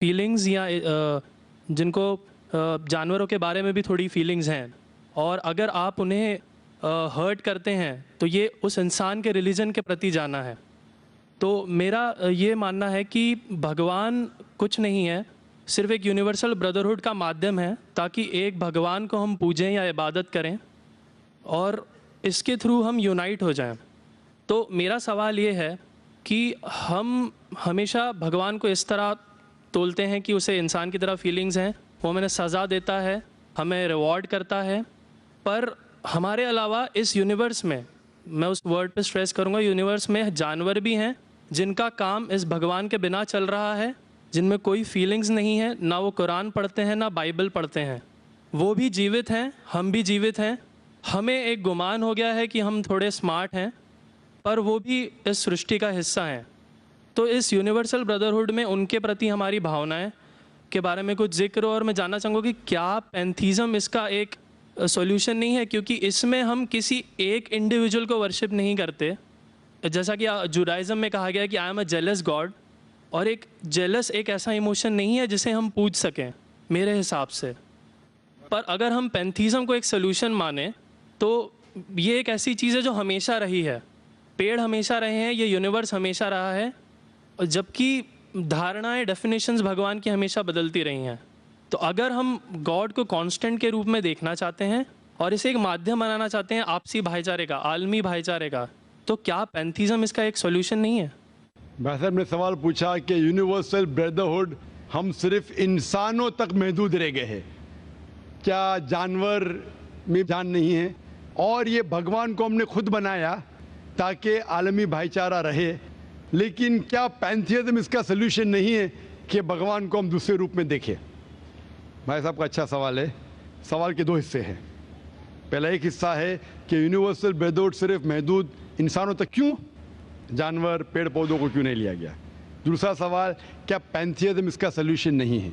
Feelings या जिनको जानवरों के बारे में भी थोड़ी फीलिंग्स हैं, और अगर आप उन्हें हर्ट करते हैं तो ये उस इंसान के रिलीजन के प्रति जाना है। तो मेरा ये मानना है कि भगवान कुछ नहीं है, सिर्फ एक यूनिवर्सल ब्रदरहुड का माध्यम है ताकि एक भगवान को हम पूजें या इबादत करें और इसके थ्रू हम यूनाइट हो जाएं। तो मेरा सवाल ये है कि हम हमेशा भगवान को इस तरह तोलते हैं कि उसे इंसान की तरह फीलिंग्स हैं, वो हमें सज़ा देता है, हमें रिवॉर्ड करता है, पर हमारे अलावा इस यूनिवर्स में, मैं उस वर्ड पे स्ट्रेस करूँगा, यूनिवर्स में जानवर भी हैं जिनका काम इस भगवान के बिना चल रहा है, जिनमें कोई फीलिंग्स नहीं है, ना वो कुरान पढ़ते हैं ना बाइबल पढ़ते हैं। वो भी जीवित हैं, हम भी जीवित हैं। हमें एक गुमान हो गया है कि हम थोड़े स्मार्ट हैं, पर वो भी इस सृष्टि का हिस्सा हैं। तो इस यूनिवर्सल ब्रदरहुड में उनके प्रति हमारी भावनाएं के बारे में कुछ जिक्र, और मैं जानना चाहूँगा कि क्या पैंथीज़म इसका एक सॉल्यूशन नहीं है, क्योंकि इसमें हम किसी एक इंडिविजुअल को वर्शिप नहीं करते। जैसा कि जुडाइज़म में कहा गया है कि I am a jealous God, और एक जेलस एक ऐसा इमोशन नहीं है जिसे हम पूज सकें मेरे हिसाब से। पर अगर हम पैंथीज़म को एक सोल्यूशन माने तो ये एक ऐसी चीज़ है जो हमेशा रही है, पेड़ हमेशा रहे हैं, ये यूनिवर्स हमेशा रहा है, और जबकि धारणाएं, डेफिनेशंस भगवान की हमेशा बदलती रही हैं। तो अगर हम गॉड को कांस्टेंट के रूप में देखना चाहते हैं और इसे एक माध्यम बनाना चाहते हैं आपसी भाईचारे का, आलमी भाईचारे का, तो क्या पैंथीज़म इसका एक सॉल्यूशन नहीं है? भाई साहब ने सवाल पूछा कि यूनिवर्सल ब्रदरहुड हम सिर्फ इंसानों तक महदूद रह गए हैं, क्या जानवर में जान नहीं है? और ये भगवान को हमने खुद बनाया ताकि आलमी भाईचारा रहे, लेकिन क्या पैंथीज़म इसका सल्यूशन नहीं है कि भगवान को हम दूसरे रूप में देखें? भाई साहब का अच्छा सवाल है। सवाल के दो हिस्से हैं। पहला एक हिस्सा है कि यूनिवर्सल ब्रदरहुड सिर्फ महदूद इंसानों तक क्यों, जानवर पेड़ पौधों को क्यों नहीं लिया गया? दूसरा सवाल, क्या पैंथीज़म इसका सल्यूशन नहीं है?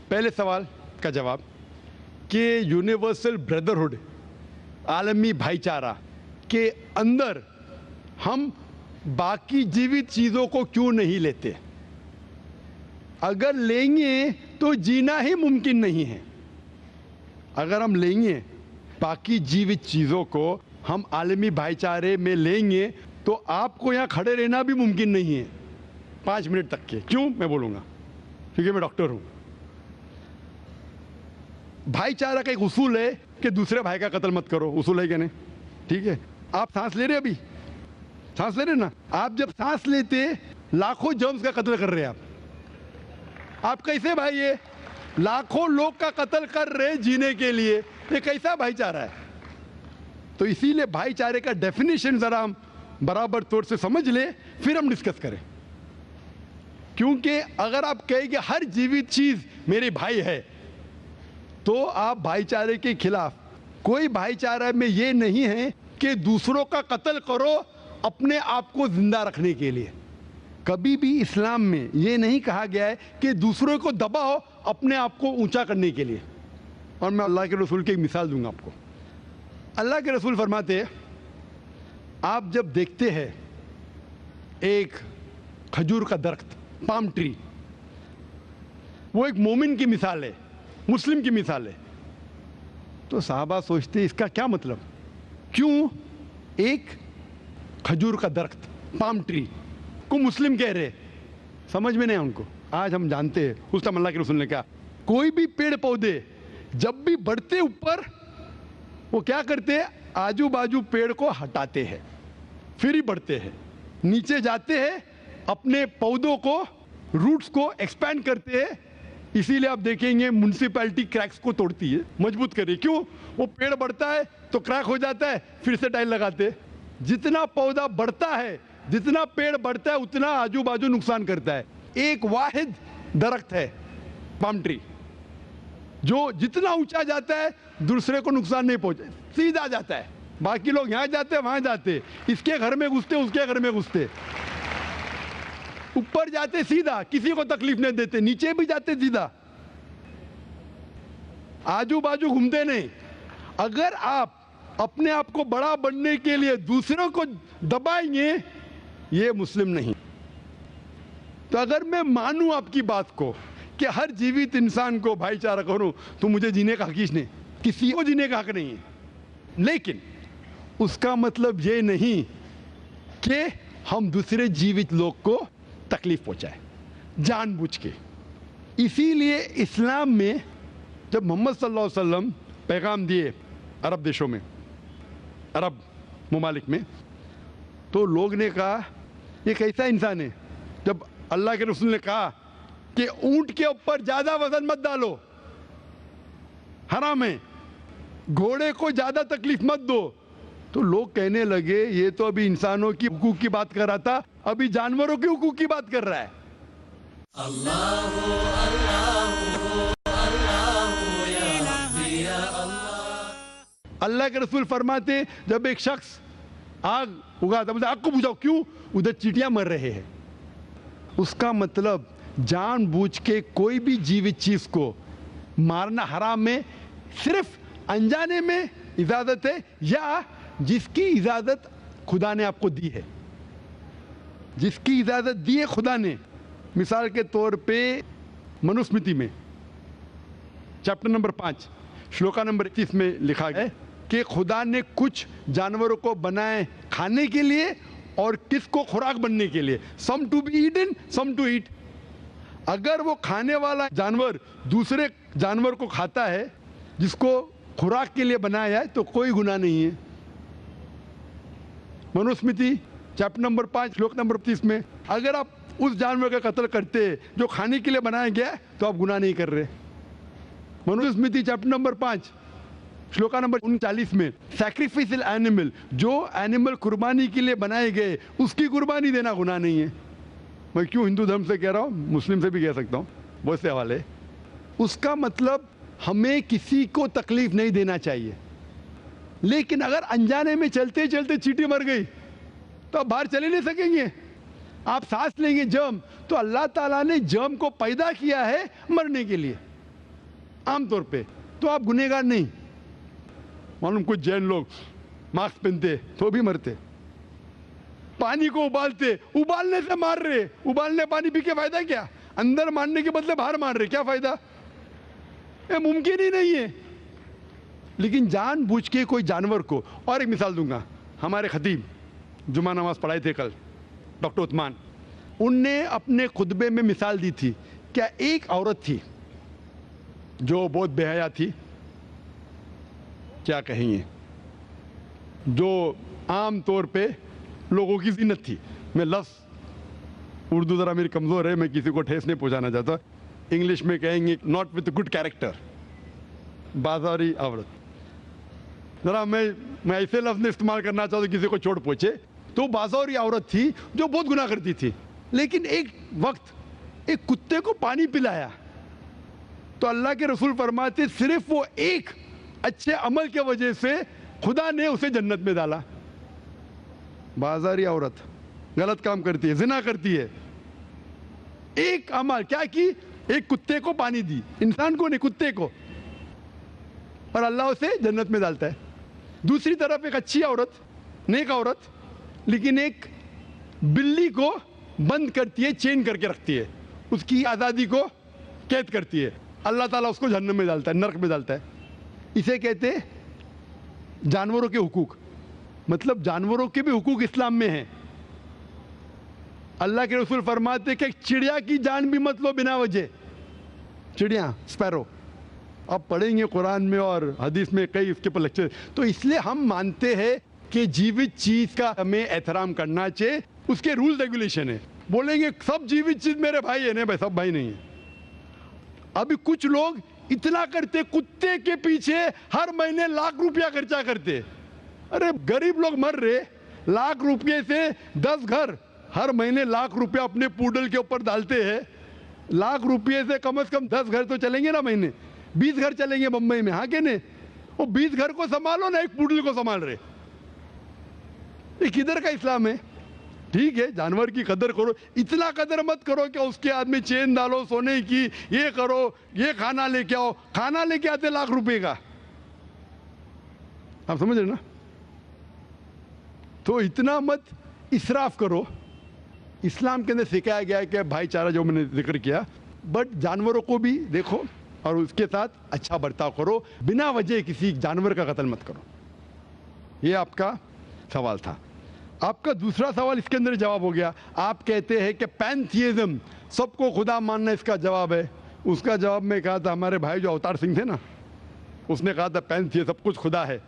पहले सवाल का जवाब कि यूनिवर्सल ब्रदरहुड, आलमी भाईचारा के अंदर हम बाकी जीवित चीज़ों को क्यों नहीं लेते? अगर लेंगे तो जीना ही मुमकिन नहीं है। अगर हम लेंगे बाकी जीवित चीज़ों को, हम आलमी भाईचारे में लेंगे, तो आपको यहाँ खड़े रहना भी मुमकिन नहीं है 5 मिनट तक के। क्यों? मैं बोलूँगा, क्योंकि मैं डॉक्टर हूँ। भाईचारा का एक उसूल है कि दूसरे भाई का कत्ल मत करो। उसूल है क्या नहीं? ठीक है। आप सांस ले रहे, अभी सांस ले रहे ना? आप जब सांस लेते लाखों जर्म्स का कत्ल कर रहे हैं आप कैसे भाई? ये लाखों लोग का कत्ल कर रहे जीने के लिए, ये कैसा भाईचारा है? तो इसीलिए भाईचारे का डेफिनेशन जरा हम बराबर तौर से समझ ले, फिर हम डिस्कस करें। क्योंकि अगर आप कहेंगे हर जीवित चीज मेरे भाई है, तो आप भाईचारे के खिलाफ। कोई भाईचारा में ये नहीं है कि दूसरों का कत्ल करो अपने आप को जिंदा रखने के लिए। कभी भी इस्लाम में ये नहीं कहा गया है कि दूसरों को दबाओ अपने आप को ऊंचा करने के लिए। और मैं अल्लाह के रसूल की एक मिसाल दूंगा आपको। अल्लाह के रसूल फरमाते हैं, आप जब देखते हैं एक खजूर का दरख्त, पाम ट्री, वो एक मोमिन की मिसाल है, मुस्लिम की मिसाल है, तो साहबा सोचते इसका क्या मतलब? क्यों एक खजूर का दरख्त, पाम ट्री को मुस्लिम कह रहे? समझ में नहीं उनको। आज हम जानते हैं, उस टाइम अल्लाह के रसूल ने कहा कोई भी पेड़ पौधे जब भी बढ़ते ऊपर, वो क्या करते हैं? आजू बाजू पेड़ को हटाते हैं, फिर ही बढ़ते हैं। नीचे जाते हैं, अपने पौधों को, रूट्स को एक्सपैंड करते हैं। इसीलिए आप देखेंगे म्युनिसिपैलिटी क्रैक्स को तोड़ती है, मजबूत करे। क्यों? वो पेड़ बढ़ता है तो क्रैक हो जाता है, फिर से टाइल लगाते हैं। जितना पौधा बढ़ता है, जितना पेड़ बढ़ता है, उतना आजू बाजू नुकसान करता है। एक वाहिद दरख्त है पाम ट्री, जो जितना ऊंचा जाता है दूसरे को नुकसान नहीं पहुंचे, सीधा जाता है। बाकी लोग यहां जाते हैं, वहां जाते, इसके घर में घुसते, उसके घर में घुसते, ऊपर जाते सीधा, किसी को तकलीफ नहीं देते, नीचे भी जाते सीधा, आजू बाजू घूमते नहीं। अगर आप अपने आप को बड़ा बनने के लिए दूसरों को दबाएंगे, ये मुस्लिम नहीं। तो अगर मैं मानूं आपकी बात को कि हर जीवित इंसान को भाईचारा करूं, तो मुझे जीने का हक ही नहीं, किसी को जीने का हक नहीं है। लेकिन उसका मतलब ये नहीं कि हम दूसरे जीवित लोग को तकलीफ पहुंचाए जानबूझ के। इसीलिए इस्लाम में जब मोहम्मद सल्लल्लाहु अलैहि वसल्लम पैगाम दिए अरब देशों में, अरब ममालिक में, तो लोग ने कहा ये कैसा इंसान है। जब अल्लाह के रसूल ने कहा कि ऊंट के ऊपर ज्यादा वजन मत डालो, हराम है, घोड़े को ज्यादा तकलीफ मत दो, तो लोग कहने लगे ये तो अभी इंसानों की हुकूक की बात कर रहा था, अभी जानवरों के हुकूक की बात कर रहा है। अल्लाह के रसूल फरमाते जब एक शख्स आग उगाता, बोलते आग को बुझाओ, क्यों? उधर चींटियां मर रहे हैं। उसका मतलब जानबूझ के कोई भी जीवित चीज को मारना हराम है। सिर्फ अनजाने में इजाजत है, या जिसकी इजाजत खुदा ने आपको दी है, जिसकी इजाजत दी है खुदा ने। मिसाल के तौर पे मनुस्मृति में चैप्टर नंबर 5 श्लोका नंबर 31 में लिखा है कि खुदा ने कुछ जानवरों को बनाए खाने के लिए और किसको खुराक बनने के लिए, some to be eaten some to eat. अगर वो खाने वाला जानवर दूसरे जानवर को खाता है जिसको खुराक के लिए बनाया है, तो कोई गुनाह नहीं है। मनुस्मृति चैप्टर नंबर 5 श्लोक नंबर 30 में अगर आप उस जानवर का कत्ल करते जो खाने के लिए बनाया गया है, तो आप गुनाह नहीं कर रहे। Manusmriti chapter number 5 shloka number 39 में सैक्रिफिशियल एनिमल, जो एनिमल कुर्बानी के लिए बनाए गए उसकी कुर्बानी देना गुनाह नहीं है। मैं क्यों हिंदू धर्म से कह रहा हूँ, मुस्लिम से भी कह सकता हूँ, बहुत से हवाले। उसका मतलब हमें किसी को तकलीफ नहीं देना चाहिए। लेकिन अगर अनजाने में चलते चलते चींटी मर गई तो आप बाहर चले नहीं सकेंगे, आप सांस लेंगे जर्म। तो अल्लाह ताला ने जर्म को पैदा किया है मरने के लिए आमतौर पे, तो आप गुनहगार नहीं। मालूम कुछ जैन लोग मास्क पहनते तो भी मरते, पानी को उबालते, उबालने से मार रहे, उबालने पानी पी के फायदा क्या? अंदर मारने के बदले बाहर मार रहे, क्या फायदा? ये मुमकिन ही नहीं है। लेकिन जानबूझ के कोई जानवर को, और एक मिसाल दूंगा, हमारे खतीब जुमा नमाज पढ़ाए थे कल, डॉक्टर उस्मान, उनने अपने खुतबे में मिसाल दी थी। क्या एक औरत थी जो बहुत बेहया थी, क्या कहेंगे, जो आम तौर पे लोगों की जीनत थी। मैं लफ्ज़ उर्दू ज़रा मेरी कमज़ोर है, मैं किसी को ठेस नहीं पहुंचाना चाहता। इंग्लिश में कहेंगे नॉट विथ गुड कैरेक्टर, बाजारी औरत। ज़रा मैं ऐसे लफ्ज़ नहीं इस्तेमाल करना चाहता किसी को चोट पहुंचे। तो बाजारी औरत थी जो बहुत गुनाह करती थी, लेकिन एक वक्त एक कुत्ते को पानी पिलाया तो अल्लाह के रसूल फरमाते सिर्फ वो एक अच्छे अमल के वजह से खुदा ने उसे जन्नत में डाला। बाजारी औरत गलत काम करती है, जिना करती है, एक अमल क्या की, एक कुत्ते को पानी दी, इंसान को नहीं कुत्ते को, और अल्लाह उसे जन्नत में डालता है। दूसरी तरफ एक अच्छी औरत, नेक औरत, लेकिन एक बिल्ली को बंद करती है, चेन करके रखती है, उसकी आज़ादी को कैद करती है, अल्लाह ताला उसको जहन्नम में डालता है, नरक में डालता है। इसे कहते हैं जानवरों के हुकूक। मतलब जानवरों के भी हुकूक इस्लाम में हैं। अल्लाह के रसूल फरमाते कि चिड़िया की जान भी मत लो बिना वजह। चिड़िया, स्पैरो, आप पढ़ेंगे कुरान में और हदीस में कई इसके पर लेक्चर। तो इसलिए हम मानते हैं कि जीवित चीज का हमें एहतराम करना चाहिए, उसके रूल रेगुलेशन है। बोलेंगे सब जीवित चीज मेरे भाई है, नहीं भाई, सब भाई नहीं है। अभी कुछ लोग इतना करते, कुत्ते के पीछे हर महीने लाख रुपया खर्चा करते। अरे गरीब लोग मर रहे, लाख रुपये से 10 घर हर महीने लाख रुपया अपने पूडल के ऊपर डालते हैं। लाख रुपये से कम 10 घर तो चलेंगे ना महीने, 20 घर चलेंगे बम्बई में, हाँ के नहीं? वो 20 घर को संभालो ना, एक पूडल को संभाल रहे। ये किधर का इस्लाम है? ठीक है, जानवर की कदर करो, इतना कदर मत करो कि उसके हाथ में चेन डालो सोने की, ये करो, ये खाना लेके आओ। खाना लेके आते लाख रुपए का, आप समझ रहे ना? तो इतना मत इसराफ करो, इस्लाम के अंदर सिखाया गया है कि भाईचारा जो मैंने जिक्र किया, बट जानवरों को भी देखो और उसके साथ अच्छा बर्ताव करो, बिना वजह किसी जानवर का कत्ल मत करो। ये आपका सवाल था। आपका दूसरा सवाल इसके अंदर जवाब हो गया। आप कहते हैं कि पैंथियज्म, सबको खुदा मानना इसका जवाब है। उसका जवाब में कहा था, हमारे भाई जो अवतार सिंह थे ना, उसने कहा था पैंथियज्म, सब कुछ खुदा है,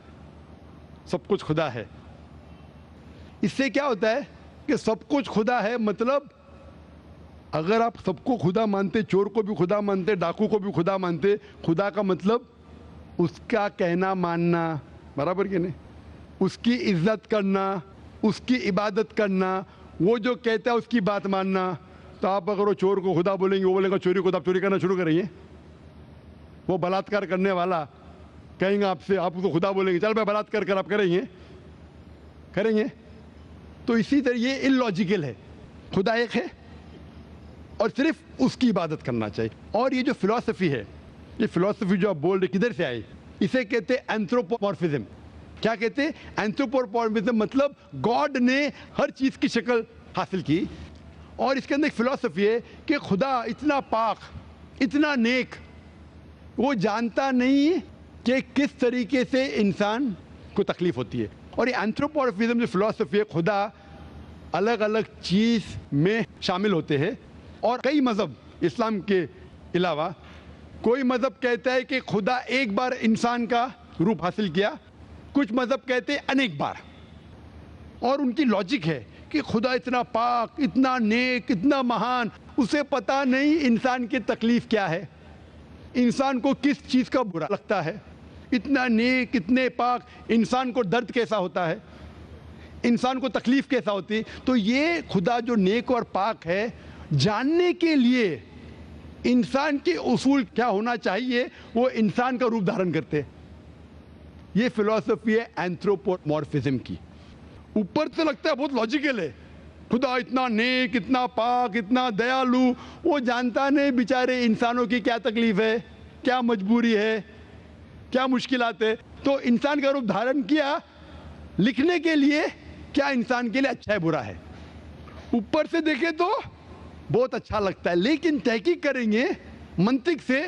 सब कुछ खुदा है। इससे क्या होता है कि सब कुछ खुदा है, मतलब अगर आप सबको खुदा मानते, चोर को भी खुदा मानते, डाकू को भी खुदा मानते, खुदा का मतलब उसका कहना मानना, बराबर कि नहीं, उसकी इज्जत करना, उसकी इबादत करना, वो जो कहता है उसकी बात मानना। तो आप अगर वो चोर को खुदा बोलेंगे, वो बोलेगा चोरी को, तो आप चोरी करना शुरू करेंगे। वो बलात्कार करने वाला कहेंगे आपसे, आप उसको खुदा बोलेंगे, चल मैं बलात्कार कर, आप करेंगे? करेंगे? तो इसी तरह ये इलॉजिकल है। खुदा एक है और सिर्फ उसकी इबादत करना चाहिए। और ये जो फिलॉसफी है, ये फिलॉसफी जो आप बोल रहे किधर से आई, इसे कहते हैं एंथ्रोपोमॉर्फिज्म। क्या कहते हैं? एंथ्रोपोमॉर्फिज्म, मतलब गॉड ने हर चीज की शक्ल हासिल की। और इसके अंदर एक फिलॉसफी है कि खुदा इतना पाक, इतना नेक, वो जानता नहीं कि किस तरीके से इंसान को तकलीफ होती है। और ये एंथ्रोपोमॉर्फिज्म जो फिलॉसफी है, खुदा अलग अलग चीज में शामिल होते हैं। और कई मजहब, इस्लाम के अलावा कोई मजहब कहता है कि खुदा एक बार इंसान का रूप हासिल किया, कुछ मजहब कहते हैं अनेक बार। और उनकी लॉजिक है कि खुदा इतना पाक, इतना नेक, इतना महान, उसे पता नहीं इंसान की तकलीफ क्या है, इंसान को किस चीज का बुरा लगता है। इतना नेक, इतने पाक, इंसान को दर्द कैसा होता है, इंसान को तकलीफ कैसा होती है। तो ये खुदा जो नेक और पाक है, जानने के लिए इंसान के उसूल क्या होना चाहिए, वो इंसान का रूप धारण करते हैं। ये फिलॉसफी है एंथ्रोपोमॉर्फिज्म की। ऊपर से लगता है बहुत लॉजिकल है, खुदा इतना नेक, इतना पाक, इतना दयालु, वो जानता नहीं बेचारे इंसानों की क्या तकलीफ है, क्या मजबूरी है, क्या मुश्किलात है। तो इंसान का रूप धारण किया लिखने के लिए, क्या इंसान के लिए अच्छा है बुरा है। ऊपर से देखे तो बहुत अच्छा लगता है, लेकिन तहकीक करेंगे मंतिक से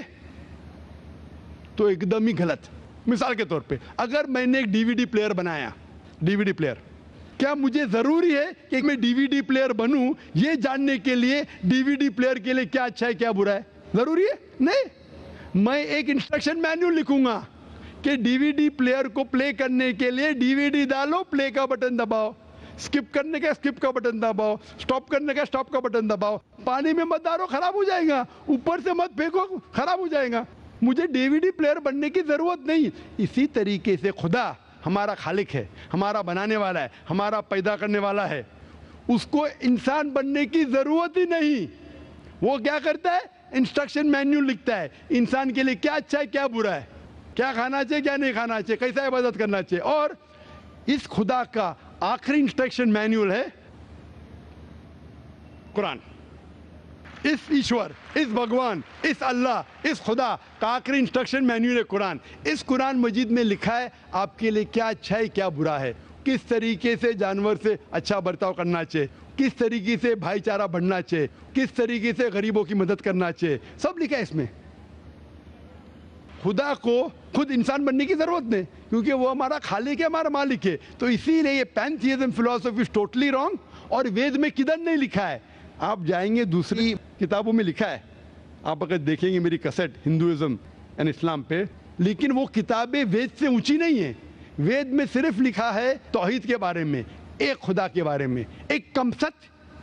तो एकदम ही गलत। मिसाल के तौर पे, अगर मैंने एक डीवीडी प्लेयर बनाया, डीवीडी प्लेयर, क्या मुझे जरूरी है कि मैं डीवीडी प्लेयर बनूं ये जानने के लिए डीवीडी प्लेयर के लिए क्या अच्छा है क्या बुरा है? जरूरी है? नहीं। मैं एक इंस्ट्रक्शन मैन्युअल लिखूंगा कि डीवीडी प्लेयर को प्ले करने के लिए डीवीडी डालो, प्ले का बटन दबाओ, स्किप करने का स्किप का बटन दबाओ, स्टॉप करने का स्टॉप का बटन दबाओ, पानी में मत डालो खराब हो जाएगा, ऊपर से मत फेंको खराब हो जाएगा। मुझे डीवीडी प्लेयर बनने की जरूरत नहीं। इसी तरीके से खुदा हमारा खालिक है, हमारा बनाने वाला है, हमारा पैदा करने वाला है, उसको इंसान बनने की जरूरत ही नहीं। वो क्या करता है? इंस्ट्रक्शन मैन्युअल लिखता है, इंसान के लिए क्या अच्छा है क्या बुरा है, क्या खाना चाहिए क्या नहीं खाना चाहिए, कैसा इबादत करना चाहिए। और इस खुदा का आखिरी इंस्ट्रक्शन मैन्युअल है कुरान। इस ईश्वर, इस भगवान, इस अल्लाह, इस खुदा का आखिरी इंस्ट्रक्शन मैन्युअल है कुरान। इस कुरान मजीद में लिखा है आपके लिए क्या अच्छा है क्या बुरा है, किस तरीके से जानवर से अच्छा बर्ताव करना चाहिए, किस तरीके से भाईचारा बढ़ना चाहिए, किस तरीके से गरीबों की मदद करना चाहिए, सब लिखा है इसमें। खुदा को खुद इंसान बनने की जरूरत नहीं, क्योंकि वो हमारा खालिक है, हमारा मालिक है। तो इसीलिए ये पैंथियज्म फिलॉसफी इज टोटली रॉन्ग। और वेद में किधर नहीं लिखा है, आप जाएंगे दूसरी किताबों में लिखा है, आप अगर देखेंगे मेरी कैसेट हिंदुइज्म एंड इस्लाम पे, लेकिन वो किताबें वेद से ऊंची नहीं है। वेद में सिर्फ लिखा है तौहीद के बारे में, एक खुदा के बारे में, एक कमसत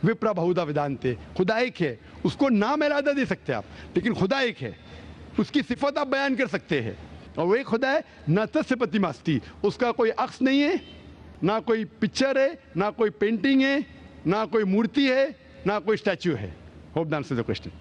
विप्रा बहुधा वेदांते, खुदा एक है, उसको नाम अलहदा दे सकते हैं आप, लेकिन खुदा एक है, उसकी सिफत आप बयान कर सकते हैं। और वो एक खुदा है न तस्य प्रतिमास्ति, उसका कोई अक्स नहीं है, ना कोई पिक्चर है, ना कोई पेंटिंग है, ना कोई मूर्ति है, ना कोई स्टैच्यू है। Hope that answers the question.